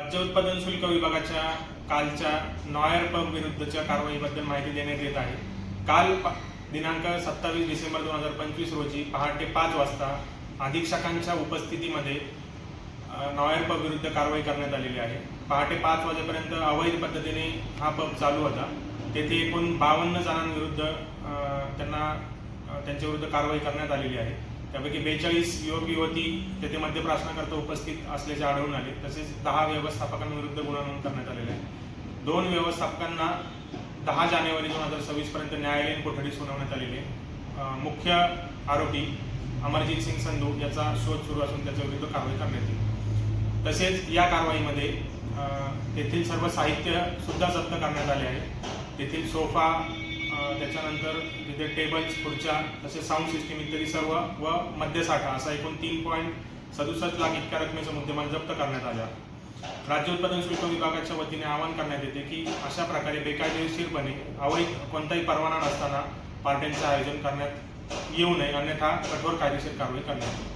राज्य उत्पादन शुल्क विभागाच्या कालच्या नॉयर पब विरुद्धच्या कारवाईबद्दल माहिती देण्यात येत आहे। काल दिनांक 27 डिसेंबर 2025 रोजी पहाटे 5 वाजता अधीक्षकांच्या उपस्थितीमध्ये नॉयर पब विरुद्ध कारवाई करण्यात आलेली आहे। पहाटे 5 वाजेपर्यंत अवैध पद्धतीने हा पब चालू होता। तेथे एकूण 52 जणांविरुद्ध त्यांच्या विरुद्ध कारवाई करण्यात आलेली आहे। त्यापैकी 42 युवक युवती तेथे मद्यप्राशनाकरता उपस्थित असल्याचे आढळून आले। तसेच 10 व्यवस्थापकांविरुद्ध गुन्हा नोंद करण्यात आलेला आहे। 2 व्यवस्थापकांना 10 जानेवारी 2026 पर्यंत न्यायालयीन कोठडी सुनावण्यात आलेली आहे। मुख्य आरोपी अमरजीत सिंग संधू याचा शोध सुरू असून त्याच्या विरुद्ध कारवाई करण्यात येईल। तसेच या कारवाईमध्ये तेथील सर्व साहित्य सुद्धा जप्त करण्यात आले आहे। तेथील सोफा, त्याच्यानंतर तिथे टेबल्स, खुर्च्या, तसेच साऊंड सिस्टीम इत्यादी सर्व व मद्यसाठा असा एकूण 3.67 लाख इतक्या रकमेचा मुद्देमाल जप्त करण्यात आला। राज्य उत्पादन शुल्क विभागाच्या वतीने आवाहन करण्यात येते की अशा प्रकारे बेकायदेशीरपणे अवैध कोणताही परवाना नसताना पार्ट्यांचे आयोजन करण्यात येऊ नये, अन्यथा कठोर कायदेशीर कारवाई करण्यात येईल।